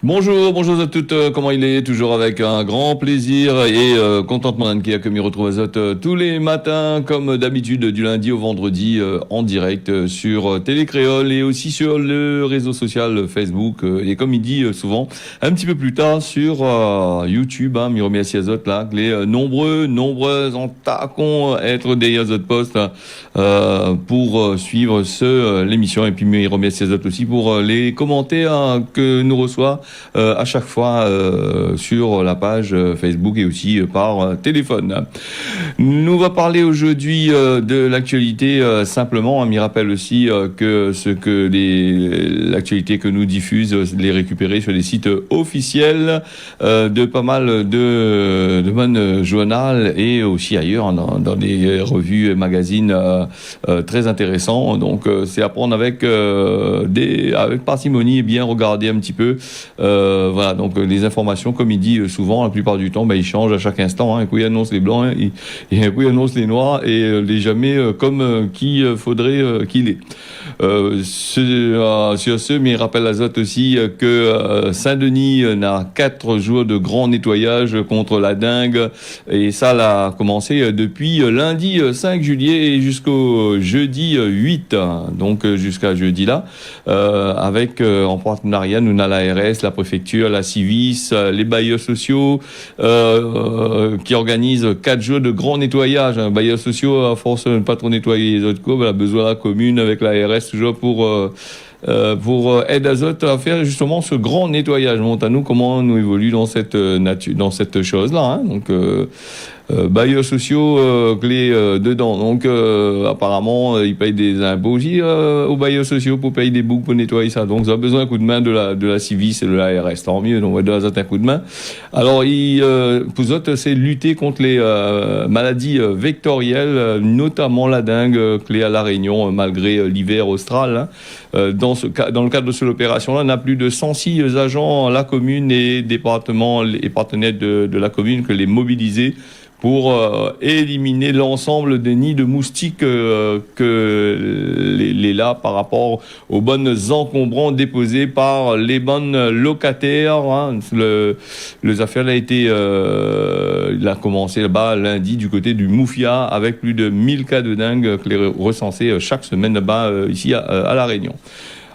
Bonjour à toutes, comment il est? Toujours avec un grand plaisir et contentement qui a que m'y retrouve à Zot tous les matins, comme d'habitude, du lundi au vendredi, en direct sur Télécréole et aussi sur le réseau social Facebook. Et comme il dit souvent, un petit peu plus tard sur YouTube, m'y remercie à Zot là, que les nombreux en tacon être des Zot Post pour suivre l'émission et puis m'y remercie à Zot aussi pour les commentaires que nous reçoit à chaque fois sur la page Facebook et aussi par téléphone. Nous va parler aujourd'hui de l'actualité simplement. On m'y rappelle aussi que l'actualité que nous diffuse, les récupérer sur les sites officiels de pas mal de bonnes journaux et aussi ailleurs dans des revues et magazines très intéressants. Donc c'est à prendre avec parcimonie et bien regarder un petit peu. Voilà, donc les informations, comme il dit souvent, la plupart du temps, ils changent à chaque instant. Un coup il annonce les blancs, et un coup il annonce les noirs, et les jamais comme qui faudrait qu'il est. Sur ce, mais il rappelle à Zot aussi que Saint-Denis n'a 4 jours de grand nettoyage contre la dengue, et ça l'a commencé depuis lundi 5 juillet et jusqu'au jeudi 8, donc jusqu'à jeudi là, avec en partenariat, nous avons l'ARS, la préfecture, la Civis, les bailleurs sociaux qui organisent 4 jours de grand nettoyage. Bailleurs sociaux, à force de ne pas trop nettoyer les autres courbes, a besoin de la commune avec l'ARS toujours pour aide Azote à faire justement ce grand nettoyage. Montre à nous comment nous évolue dans cette nature, dans cette chose-là. Donc bailleurs sociaux clés dedans. Donc apparemment ils payent des impôts aussi aux bailleurs sociaux pour payer des boucs pour nettoyer ça. Donc ça a besoin d'un coup de main de la Civis et de l'ARS. Tant mieux, donc on va donner un coup de main. Alors pour eux, c'est lutter contre les maladies vectorielles, notamment la dengue clé à La Réunion malgré l'hiver austral. Dans le cadre de cette opération-là, on a plus de 106 agents, la commune et départements et partenaires de la commune que les mobiliser pour éliminer l'ensemble des nids de moustiques que les là par rapport aux bonnes encombrants déposés par les bonnes locataires. Les affaires a été il a commencé là-bas lundi du côté du Moufia avec plus de 1000 cas de dengue recensés chaque semaine là-bas ici à La Réunion.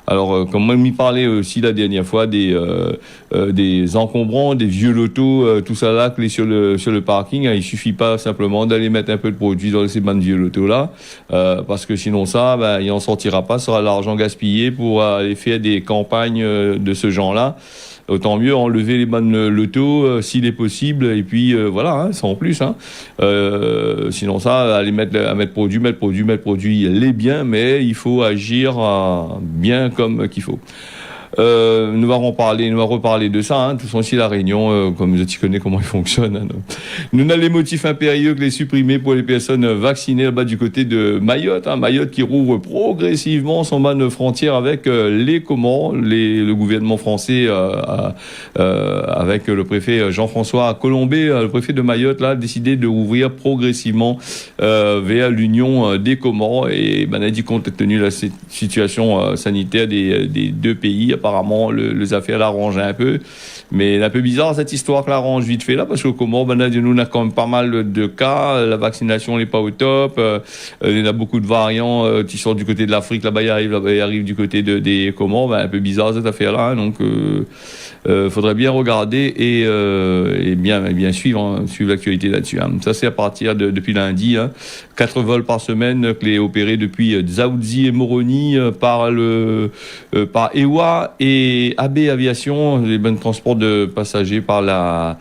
Alors, comme on m'y parlait aussi la dernière fois, des encombrants, des vieux lotos, tout ça là, sur le parking, il suffit pas simplement d'aller mettre un peu de produit dans ces bandes vieux lotos là, parce que sinon ça, il en sortira pas, ça sera l'argent gaspillé pour aller faire des campagnes de ce genre-là. Autant mieux enlever les bonnes lotos s'il est possible, et puis voilà, sans plus. Sinon ça, aller mettre produit, les biens, mais il faut agir bien comme qu'il faut. Nous allons reparler de ça. De toute façon, ici, la Réunion, comme tu connais comment il fonctionne. Nous avons les motifs impérieux que les supprimer pour les personnes vaccinées là-bas du côté de Mayotte. Mayotte qui rouvre progressivement son ban frontière avec les Comores. Le gouvernement français, avec le préfet Jean-François Colombet, le préfet de Mayotte, là, a décidé de rouvrir progressivement vers l'Union des Comores. Et a dit compte tenu de la situation sanitaire des deux pays, apparemment, les affaires l'arrangent un peu. Mais un peu bizarre, cette histoire que l'arrange vite fait là, parce qu'au Comores, nous, on a quand même pas mal de cas. La vaccination n'est pas au top. Il y a beaucoup de variants qui sortent du côté de l'Afrique. Là-bas, ils arrivent du côté des Comores. Un peu bizarre, cette affaire-là. Donc, faudrait bien regarder et bien suivre l'actualité là-dessus. Ça, c'est à partir depuis lundi. 4 vols par semaine que les opérés depuis Dzaoudzi et Moroni par EWA et AB Aviation, les bons transports de passagers par la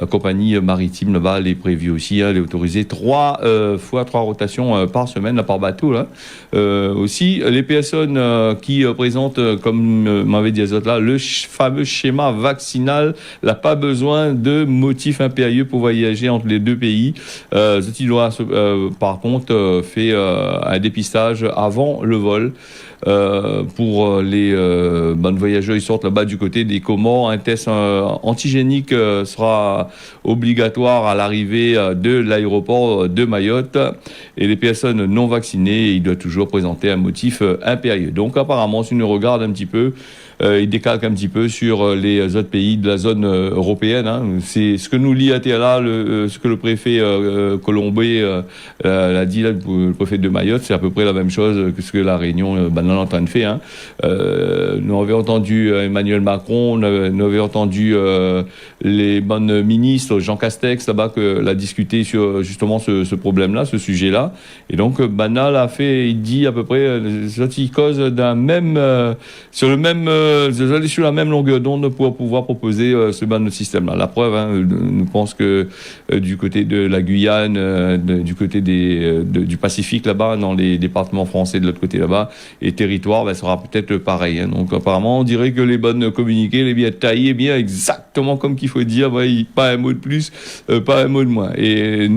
compagnie maritime là-bas, elle est prévue aussi, elle est autorisée 3 fois 3 rotations par semaine, là, par bateau. Là. Aussi, les personnes qui présentent, comme m'avait dit Azot là, le fameux schéma vaccinal, n'a pas besoin de motifs impérieux pour voyager entre les deux pays. Zoti doit par contre fait un dépistage avant le vol. pour les voyageurs, ils sortent là-bas du côté des Comores. Un test antigénique sera obligatoire à l'arrivée de l'aéroport de Mayotte. Et les personnes non vaccinées, ils doivent toujours présenter un motif impérieux. Donc apparemment, si on regarde un petit peu, il décalque un petit peu sur les autres pays de la zone européenne. Hein. C'est ce que nous lit ATLA, ce que le préfet Colombé l'a dit, là, le préfet de Mayotte, c'est à peu près la même chose que ce que la Réunion est en train de faire. Hein. Nous avions entendu Emmanuel Macron, nous avions entendu les bonnes ministres, Jean Castex, là-bas, l'a discuté sur justement ce problème-là, ce sujet-là. Et donc, Banal a fait, il dit à peu près, il cause d'un même, sur le même, sur la même longueur d'onde pour pouvoir proposer ce ban de système-là. La preuve, hein, nous pense que du côté de la Guyane, du côté du Pacifique là-bas, dans les départements français de l'autre côté là-bas, et territoire, sera peut-être pareil. Hein. Donc apparemment, on dirait que les bonnes communiquées, les bien taillées, bien exactement comme qu'il faut dire, pas un mot de plus, pas un mot de moins. Et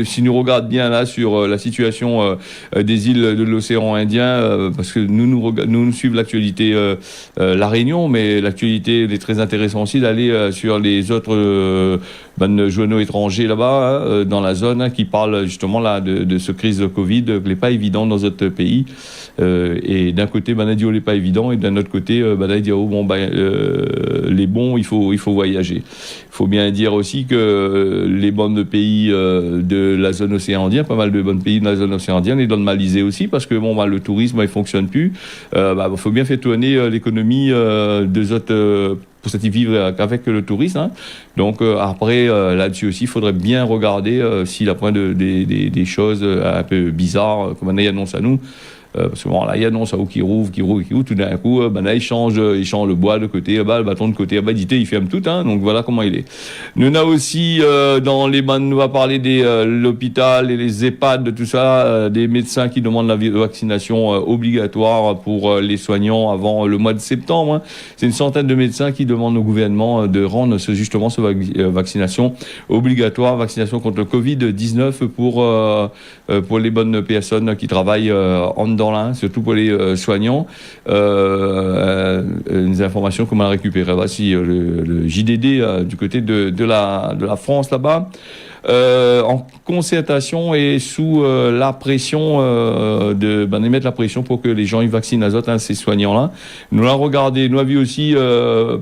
si nous regardons bien là sur la situation des îles de l'océan Indien, parce que nous suivons l'actualité La Réunion, mais l'actualité est très intéressante aussi d'aller sur les autres journaux étrangers là-bas, hein, dans la zone, hein, qui parlent justement là de ce crise de Covid, qui n'est pas évident dans notre pays. Et d'un côté, Banadio n'est pas évident, et d'un autre côté, Banadio, les bons, il faut voyager. Il faut bien dire aussi que les bons pays de la zone océan Indien, pas mal de bons pays de la zone océan Indienne, et dans le Malisée aussi, parce que le tourisme, il fonctionne plus. Faut bien faire tourner l'économie des autres pour cette vivre avec le tourisme. Hein. Donc après, là-dessus aussi, il faudrait bien regarder s'il a point des choses un peu bizarres, comme on annonce à nous. Parce que là, il annonce à où qui rouvre, tout d'un coup, là, il change le bois de côté, le bâton de côté, il ferme tout, hein, donc voilà comment il est. Nous avons aussi, dans les nous va parler des l'hôpital et les EHPAD, de tout ça, des médecins qui demandent la vaccination obligatoire pour les soignants avant le mois de septembre. Hein. C'est une centaine de médecins qui demandent au gouvernement de rendre justement cette vaccination obligatoire, vaccination contre le Covid-19 pour les bonnes personnes qui travaillent en dedans là, surtout pour les soignants. Des informations qu'on a récupérées. Voici le JDD du côté de la France là-bas. En concertation et sous la pression de mettre la pression pour que les gens ils vaccinent les autres, hein, ces soignants-là. Nous l'avons regardé, nous avons vu aussi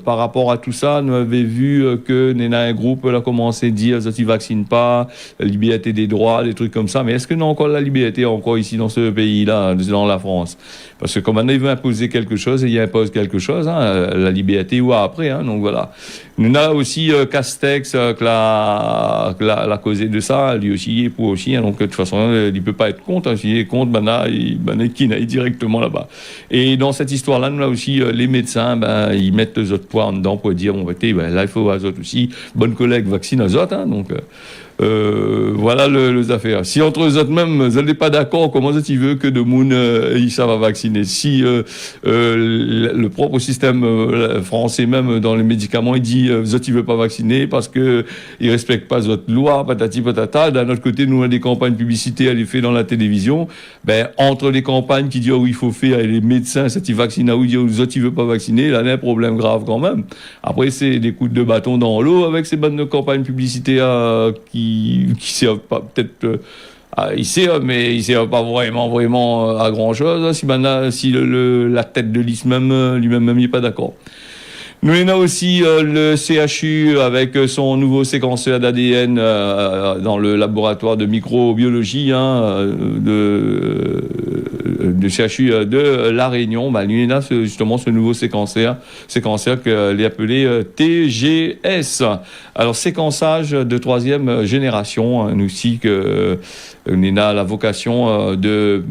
par rapport à tout ça, nous avons vu que un groupe a commencé à dire ils vaccinent pas, la liberté des droits, des trucs comme ça. Mais est-ce que nous avons encore la liberté encore ici dans ce pays-là, dans la France? Parce que comme on veut imposer quelque chose, et il impose quelque chose, hein, la liberté ou après, hein, donc voilà. Nous avons aussi Castex la causé de ça, lui aussi, pour aussi, hein, donc de toute façon, il peut pas être contre, hein, s'il est contre, il aille directement là-bas. Et dans cette histoire-là, nous avons aussi les médecins, ils mettent les autres poids en dedans pour dire, là, il faut aux autres aussi, bonne collègue, vaccine aux autres, hein, donc... voilà les affaires. Si entre eux autres même, vous n'êtes pas d'accord, comment ça tu veux que de monde ça va vacciner? Si le propre système français même dans les médicaments, il dit vous autres, tu veux pas vacciner parce que ils respectent pas votre loi, patati patata. D'un autre côté, nous on a des campagnes publicitaires, les fait dans la télévision. Entre les campagnes qui disent il faut faire et les médecins, ça tu vaccines, où ils disent vous autres, tu veux pas vacciner, là il y a un problème grave quand même. Après c'est des coups de bâton dans l'eau avec ces bonnes campagnes publicitaires qui servent pas peut-être il servent mais ils servent pas vraiment à grand chose si la tête de liste lui-même n'est pas d'accord. Nous avons aussi le CHU avec son nouveau séquenceur d'ADN dans le laboratoire de microbiologie de CHU de La Réunion. Lui, a justement ce nouveau séquenceur qu'elle est appelé TGS. Alors, séquençage de 3e génération, nous aussi que on a la vocation de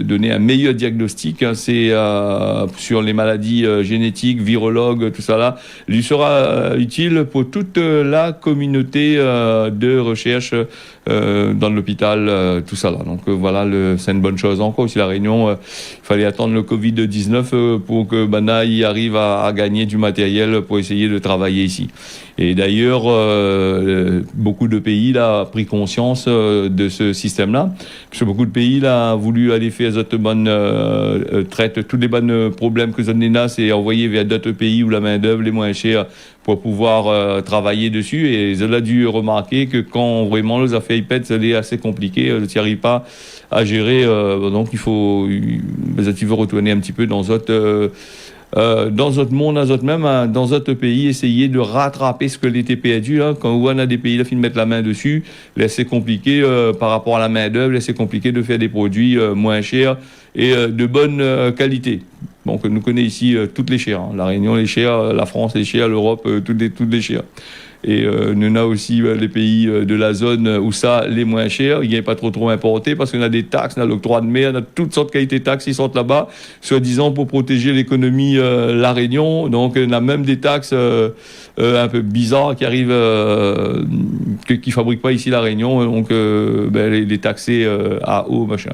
donner un meilleur diagnostic. C'est sur les maladies génétiques, virologues, tout ça là, lui sera utile pour toute la communauté de recherche dans l'hôpital, tout ça là. Donc voilà, c'est une bonne chose encore aussi la Réunion, il fallait attendre le Covid-19 pour que Banaï arrive à gagner du matériel pour essayer de travailler ici. Et d'ailleurs, beaucoup de pays là, ont pris conscience de ce système-là, parce que beaucoup de pays là, ont voulu aller faire d'autres bonnes traites, tous les bonnes problèmes que nous avons, c'est envoyer vers d'autres pays où la main-d'œuvre est moins chère pour pouvoir travailler dessus. Et ils ont dû remarquer que quand vraiment les affaires pètent, c'est assez compliqué, tu n'y arrives pas à gérer. Donc il faut, tu veux retourner un petit peu dans d'autres monde, dans d'autres pays, essayer de rattraper ce que l'été perdu. Hein. Quand on a des pays là, qui mettent la main dessus, là c'est compliqué par rapport à la main d'œuvre, là c'est compliqué de faire des produits moins chers et de bonne qualité. Donc nous connaissons ici toutes les chères. Hein. La Réunion les chères, la France les chères, l'Europe toutes les chères. Et nous avons aussi les pays de la zone où ça, les moins chers, il n'y a pas trop importé parce qu'on a des taxes, on a l'octroi de mer, on a toutes sortes de qualités de taxes qui sortent là-bas, soi-disant pour protéger l'économie La Réunion. Donc on a même des taxes un peu bizarres qui arrivent, qui ne fabriquent pas ici La Réunion, donc les taxer à haut, machin.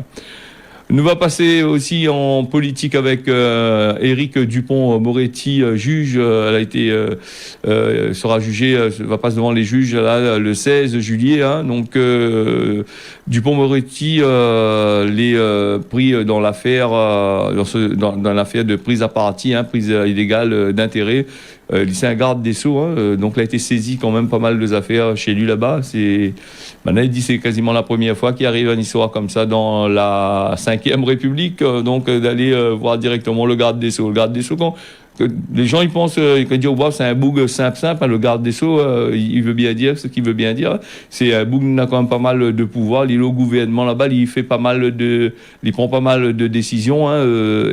Nous va passer aussi en politique avec Éric Dupond-Moretti, juge. Elle a été sera jugée, va passer devant les juges là, le 16 juillet. Hein, donc Dupond-Moretti les pris dans l'affaire dans l'affaire de prise à partie, hein, prise illégale d'intérêt. C'est un garde des Sceaux, hein, donc il a été saisi quand même pas mal de affaires chez lui là-bas. Maintenant il dit c'est quasiment la première fois qu'il arrive à une histoire comme ça dans la 5e République, donc d'aller voir directement le garde des Sceaux. Le garde des Sceaux, les gens ils pensent qu'ils disent wow, c'est un boug simple, hein, le garde des Sceaux, il veut bien dire ce qu'il veut bien dire. C'est un boug qui a quand même pas mal de pouvoir. Il est au gouvernement là-bas, il prend pas mal de décisions, hein,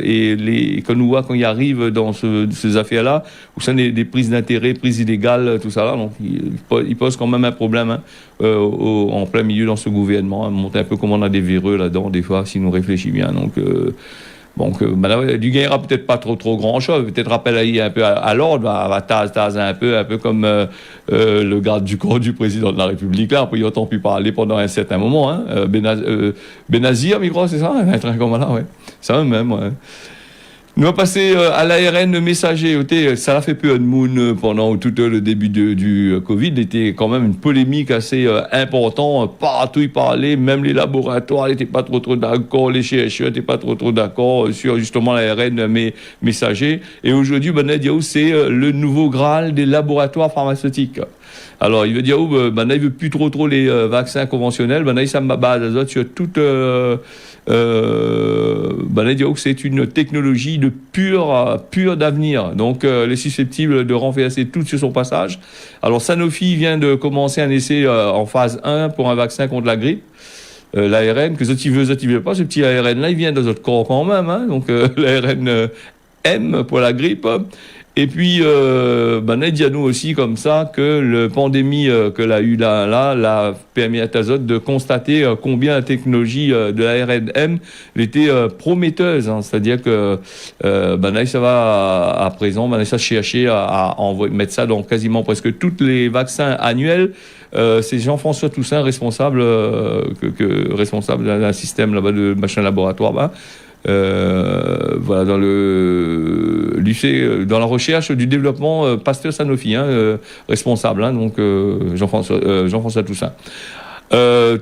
et quand nous voit quand il arrive dans ces affaires-là, où ça des prises d'intérêt, prises illégales, tout ça là, donc il pose quand même un problème, hein, en plein milieu dans ce gouvernement. Hein, monter un peu comme on a des véreux là-dedans des fois si nous réfléchissons bien. Donc, du gagnera peut-être pas trop grand-chose, peut-être rappel un peu à l'ordre, va taser un peu comme le garde du corps du président de la République, là, après il a autant pu parler pendant un certain moment, hein, Benazir, je crois, c'est ça, un train comme là, ouais, ça même, ouais. Nous allons passer à l'ARN messager. Ça a fait peu de monde pendant tout le début du Covid. Il était quand même une polémique assez importante. Partout il parlait, même les laboratoires n'étaient pas trop d'accord, les chercheurs n'étaient pas trop d'accord sur justement l'ARN messager. Et aujourd'hui, c'est le nouveau Graal des laboratoires pharmaceutiques. Alors, il veut dire, il veut plus trop les vaccins conventionnels. Ça me base sur toute... c'est une technologie de pure d'avenir. Donc, elle est susceptible de renverser tout sur son passage. Alors, Sanofi vient de commencer un essai en phase 1 pour un vaccin contre la grippe. L'ARN, que il veut pas, ce petit ARN-là, il vient dans notre corps quand même. Hein, donc, l'ARN M pour la grippe. Et puis, il dit à nous aussi comme ça que la pandémie que l'a eu là l'a permis à Tazot de constater combien la technologie de l'ARN-M était prometteuse. Hein. C'est-à-dire que ça va à présent, ça chercher à mettre ça dans quasiment presque tous les vaccins annuels. C'est Jean-François Toussaint, responsable d'un système là-bas de machin laboratoire. Dans le lycée, dans la recherche du développement Pasteur Sanofi, responsable, hein, donc Jean-François Toussaint.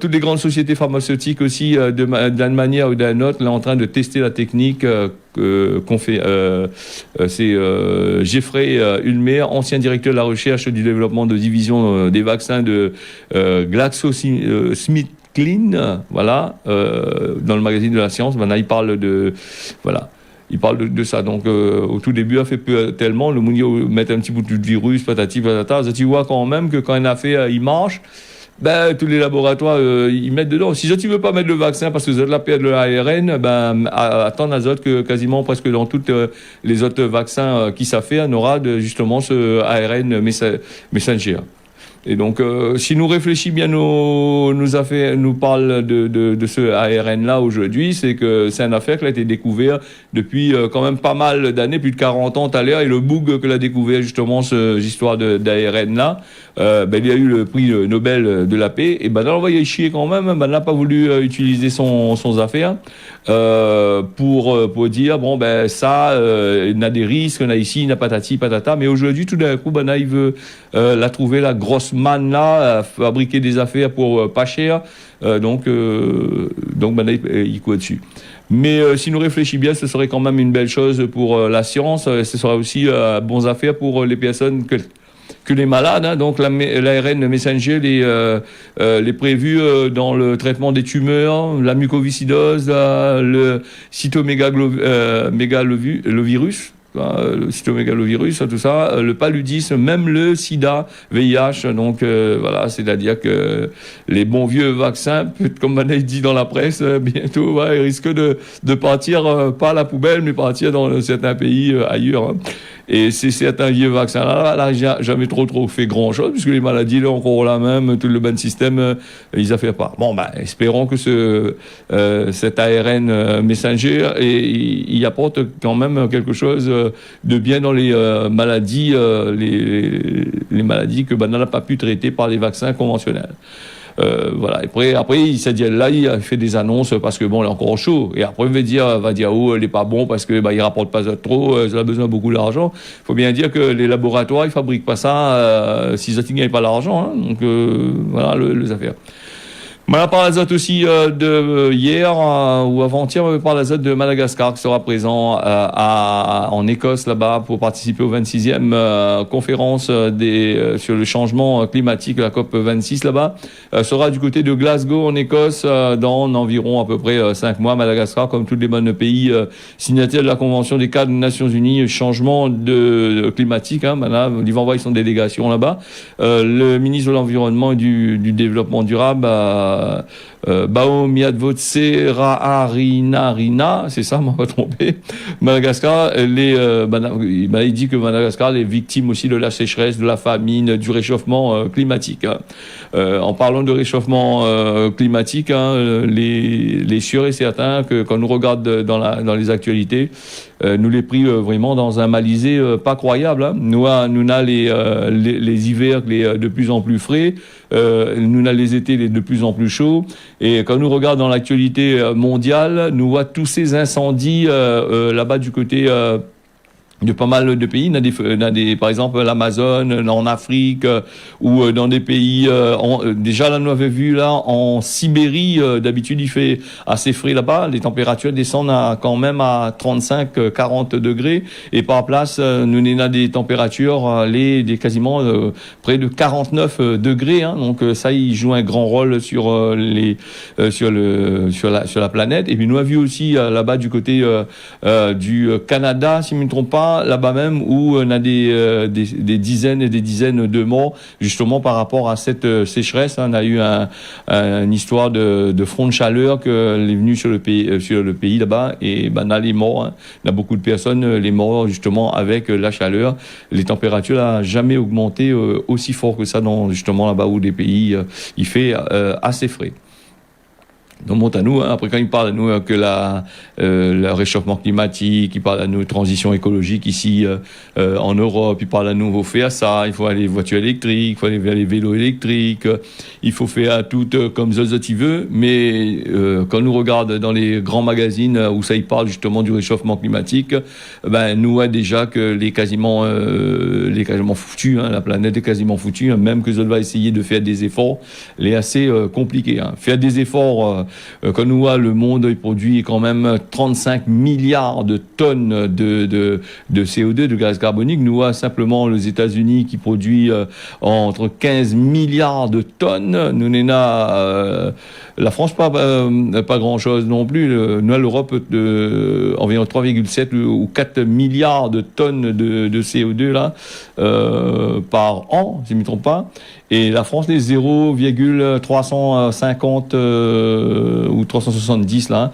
Toutes les grandes sociétés pharmaceutiques aussi, d'une manière ou d'une autre, là en train de tester la technique qu'on fait. C'est Jeffrey Ulmer, ancien directeur de la recherche du développement de division des vaccins de GlaxoSmithKline, voilà, dans le magazine de la science. Maintenant, il parle de ça. Donc, au tout début, il a fait peu tellement. Le monde met un petit bout de virus, patati, patata. Tu vois quand même que quand une affaire, il marche, tous les laboratoires, ils mettent dedans. Si tu veux pas mettre le vaccin parce que vous avez la perte de l'ARN, attends azote que quasiment presque dans toutes les autres vaccins qui ça fait, on aura justement ce ARN messenger. Et donc, si nous réfléchissons bien nos affaires, nous parle de ce ARN-là aujourd'hui, c'est que c'est une affaire qui a été découverte depuis quand même pas mal d'années, plus de 40 ans tout à l'heure, et le bug que l'a découvert justement cette histoire d'ARN-là, il y a eu le prix Nobel de la paix, et ben là on va y chier quand même, ben n'a pas voulu utiliser son affaire pour dire bon ben ça il y a des risques, on a ici, il y a patati patata, mais aujourd'hui tout d'un coup ben là il veut la trouver la grosse manne là, fabriquer des affaires pour pas cher, donc maintenant il court dessus. Mais si nous réfléchissons bien, ce serait quand même une belle chose pour la science, ce serait aussi bonnes affaires pour les personnes que les malades, hein. Donc l'ARN messenger les prévus dans le traitement des tumeurs, la mucoviscidose, le cytomégalovirus, le cytomégalovirus, tout ça, le paludisme, même le sida, VIH. Donc voilà, c'est-à-dire que les bons vieux vaccins, comme on a dit dans la presse, bientôt ils risquent de partir, pas à la poubelle, mais partir dans certains pays ailleurs, hein. Et c'est certains vieux vaccins là, jamais trop fait grand chose, puisque les maladies là encore la même, tout le bon système, ils affairent pas. Bon espérons que cet ARN messenger il apporte quand même quelque chose de bien dans les maladies, les maladies que on n'a pas pu traiter par les vaccins conventionnels. Voilà. Et après, il s'est dit là, il a fait des annonces parce que bon, il est encore chaud. Et après, il va dire oh, il est pas bon parce que il rapporte pas trop, il a besoin de beaucoup d'argent. Il faut bien dire que les laboratoires, ils fabriquent pas ça si ils ne gagnent pas l'argent, hein. Donc voilà les affaires. On parle aussi de hier ou avant-hier, on parle de Madagascar qui sera présent en Écosse là-bas pour participer au 26e conférence sur le changement climatique, la COP 26 là-bas. Sera du côté de Glasgow en Écosse dans environ à peu près 5 mois. Madagascar, comme tous les bons pays signataires de la Convention des cadres des Nations Unies, changement climatique. Hein, il va envoyer son délégation là-bas. Le ministre de l'Environnement et du Développement durable Baomiadvotse Raharinarina, c'est ça, m'a pas trompé. Madagascar, il dit que Madagascar est victime aussi de la sécheresse, de la famine, du réchauffement climatique. Hein. En parlant de réchauffement climatique, hein, les sûr et certain que quand nous regarde dans les actualités, nous les pris vraiment dans un malisé pas croyable. Hein. Nous a les hivers de plus en plus frais, nous a les étés de plus en plus chauds, et quand nous regardons dans l'actualité mondiale, nous voit tous ces incendies là-bas du côté de pas mal de pays, par exemple l'Amazone, en Afrique, ou dans des pays, déjà là nous avait vu là en Sibérie, d'habitude il fait assez frais là-bas, les températures descendent quand même à 35-40 degrés, et par place nous n'avons des températures des quasiment près de 49 degrés, hein. Donc ça il joue un grand rôle sur la planète. Et puis nous avons vu aussi là-bas du côté du Canada, si je ne me trompe pas, là-bas même, où on a des dizaines et des dizaines de morts justement par rapport à cette sécheresse. On a eu une histoire de front de chaleur qui est venu sur le pays là-bas, et on a les morts, hein. On a beaucoup de personnes, les morts justement avec la chaleur. Les températures n'ont jamais augmenté aussi fort que ça dans justement là-bas où des pays il fait assez frais. Donc monte à nous, hein. Après quand il parle à nous que le réchauffement climatique, il parle à nous transition écologique ici en Europe, il parle à nous, il faut faire ça, il faut aller voitures électriques, il faut aller vers les vélos électriques, il faut faire tout comme Zozot il veut, mais quand nous regarde dans les grands magazines où ça il parle justement du réchauffement climatique, nous voit déjà que les quasiment foutus, hein, la planète est quasiment foutue, hein, même que Zot va essayer de faire des efforts, c'est assez compliqué, hein. Faire des efforts quand nous voit le monde il produit quand même 35 milliards de tonnes de CO2, de gaz carbonique. Nous voit simplement les États-Unis qui produit entre 15 milliards de tonnes. Nous n'en la France pas grand-chose non plus. Nous l'Europe environ 3,7 ou 4 milliards de tonnes de CO2 là par an, si je ne me trompe pas. Et la France, les 0,350 ou 370 là,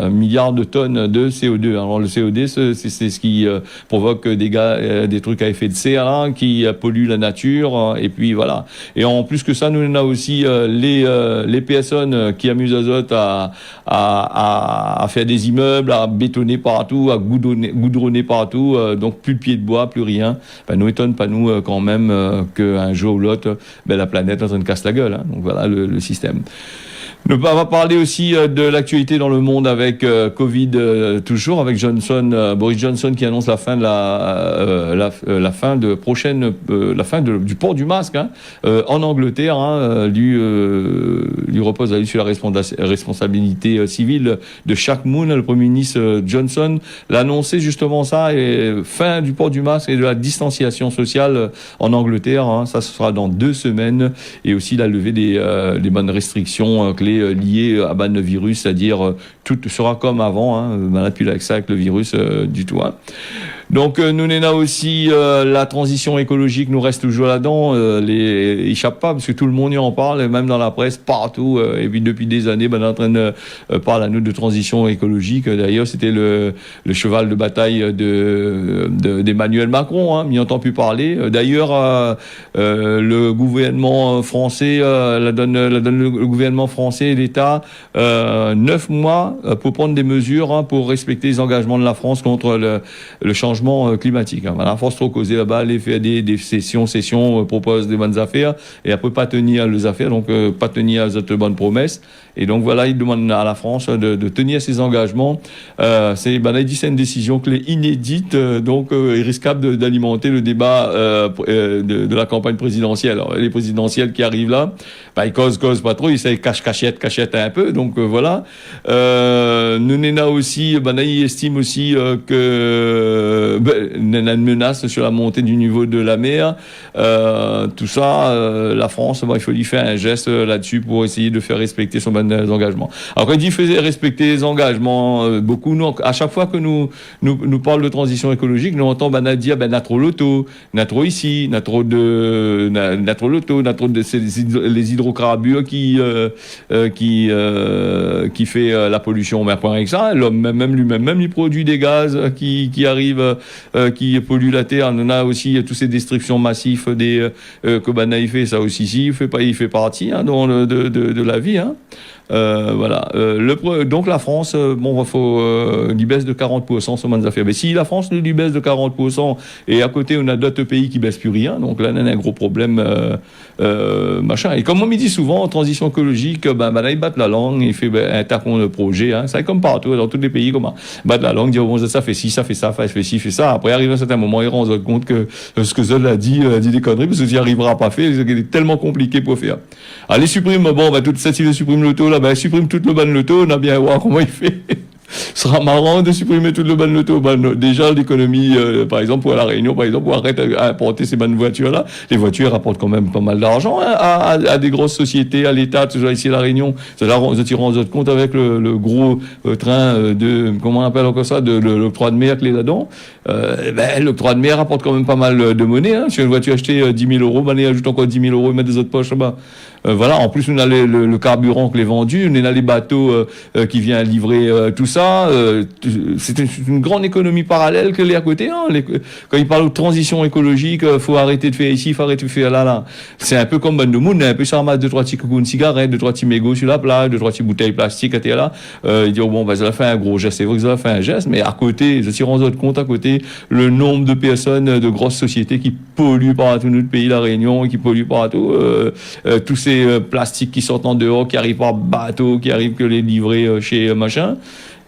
milliards de tonnes de CO2. Alors le CO2, c'est ce qui provoque des trucs à effet de serre là, qui polluent la nature. Et puis voilà. Et en plus que ça, nous on a aussi les personnes qui amusent Azote à faire des immeubles, à bétonner partout, à goudronner partout. Donc plus de pieds de bois, plus rien. Ben, nous étonne pas nous quand même qu'un jour ou l'autre, la planète est en train de casser la gueule. Hein. Donc voilà le système. On va parler aussi de l'actualité dans le monde avec Covid toujours, avec Boris Johnson qui annonce la fin de la fin du port du masque en Angleterre. Lui repose sur la responsabilité civile de chaque Moon. Le Premier ministre Johnson l'a annoncé justement ça, et fin du port du masque et de la distanciation sociale en Angleterre. Ça, ce sera dans 2 semaines, et aussi la levée des bonnes restrictions clés liées à le virus, c'est-à-dire tout sera comme avant, on n'a plus l'accès avec le virus du tout. Donc nous on a aussi la transition écologique nous reste toujours là-dedans, échappe pas parce que tout le monde y en parle, et même dans la presse partout, et puis depuis des années on est en train de parler à nous de transition écologique. D'ailleurs c'était le cheval de bataille d'Emmanuel Macron, mais on n'entend plus parler. D'ailleurs le gouvernement français le gouvernement français et l'État 9 mois pour prendre des mesures pour respecter les engagements de la France contre le changement climatique. La France trop causée là-bas, elle fait des sessions, propose des bonnes affaires, et après pas tenir les affaires, donc pas tenir à cette bonne promesse. Et donc voilà, il demande à la France de tenir ses engagements. C'est une décision clé inédite, donc risquable d'alimenter le débat de la campagne présidentielle. Alors, les présidentielles qui arrivent là, ils causent pas trop, ils savent cachette un peu, donc voilà. Nunena aussi, il estime aussi que une menace sur la montée du niveau de la mer. Tout ça, la France, il faut lui faire un geste là-dessus pour essayer de faire respecter son engagement. Alors quand il dit faisait respecter les engagements, beaucoup, nous, à chaque fois que nous parle de transition écologique, nous entendons dire n'a trop l'auto, n'a trop ici, n'a trop l'auto, n'a trop les hydrocarbures qui fait la pollution. Mais après avec ça, l'homme même il produit des gaz qui arrivent, qui polluent la terre. On a aussi toutes ces destructions massives que il fait ça aussi. Il fait partie de la vie. Voilà. Donc la France, il baisse de 40% sur les affaires. Mais si la France lui baisse de 40%, et à côté on a d'autres pays qui baissent plus rien, donc là on a un gros problème, machin. Et comme on me dit souvent, en transition écologique, là ils battent la langue, ils font un tacon de projet, c'est comme partout, dans tous les pays, comment battent la langue, dire bon ça fait ci, ça fait ça, fait ci, fait ça. Après arrive à un certain moment, ils rendent compte que ce que Zod a dit des conneries, parce que s'il arrivera pas à faire, c'est tellement compliqué pour faire. Allez, supprime, toute cette s'il supprime l'auto là, supprime toute le ban loto, on a bien à voir comment il fait. Ce sera marrant de supprimer toute le ban loto. Déjà, l'économie, par exemple, pour la Réunion, par exemple, pour arrêter à importer ces bonnes voitures-là. Les voitures rapportent quand même pas mal d'argent à des grosses sociétés, à l'État, tout ça ici à la Réunion. C'est là, on se tire en compte avec le gros train comment on appelle encore ça, de l'octroi de mer que les là-dedans. L'octroi de mer rapporte quand même pas mal de monnaie. Sur une voiture achetée 10 000 euros, on ajoute encore 10 000 euros, ils mettent des autres poches là-bas. Voilà, en plus on a le carburant que les vendus, on a les bateaux qui viennent livrer tout ça. C'est une grande économie parallèle que les à côté. Quand ils parlent de transition écologique, faut arrêter de faire ici, faut arrêter de faire là. C'est un peu comme de monde, un peu ça ramasse 2-3 petits coucous de cigarettes, 2-3 petits mégots sur la plage, 2-3 petites bouteilles plastiques, etc. là. Ils disent ça a fait un gros geste. C'est vrai que ça a fait un geste, mais à côté, je tire en autre compte à côté le nombre de personnes de grosses sociétés qui polluent partout notre pays, la Réunion, qui polluent partout, tous ces plastiques qui sortent en dehors, qui arrivent par bateau, qui arrivent que les livrer chez machin.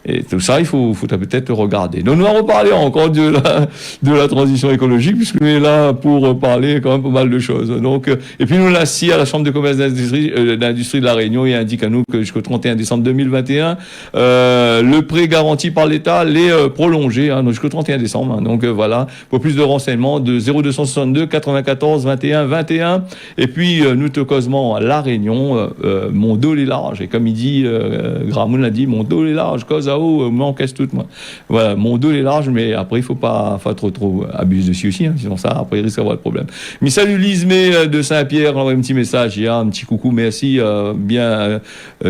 Et tout ça, il faut peut-être regarder. Donc, nous allons reparler encore de la transition écologique, puisque nous sommes là pour parler quand même pas mal de choses. Donc, et puis nous, là, si à la Chambre de commerce d'industrie de la Réunion, il indique à nous que jusqu'au 31 décembre 2021, le prêt garanti par l'État l'est prolongé, donc jusqu'au 31 décembre. Donc, voilà. Pour plus de renseignements, de 0262 94 21 21. Et puis, nous te causement à la Réunion, mon dos est large. Et comme il dit, Gramoun l'a dit, mon dos est large, cause à là-haut, m'encaisse tout, moi. Voilà, mon dos est large, mais après, il faut pas trop abuser dessus aussi, hein, sinon ça, après, il risque d'avoir de problème. Mais salut Lismé de Saint-Pierre, envoie un petit message, il y a un petit coucou, merci,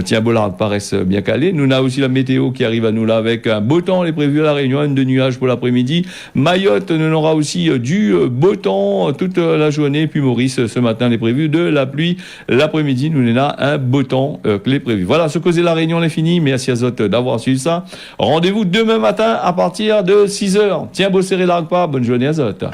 tiens, Bollard paraissent bien calés. Nous, on a aussi la météo qui arrive à nous là avec un beau temps, les prévus à la Réunion, de nuages pour l'après-midi. Mayotte, nous aura aussi du beau temps toute la journée, puis Maurice, ce matin, les prévus de la pluie. L'après-midi, nous, on a un beau temps que les prévus. Voilà, ce causer la Réunion, est fini. Merci à Zot d'avoir suivi ça. Rendez-vous demain matin à partir de 6h. Tiens, beau serré l'arc pas. Bonne journée à Zot.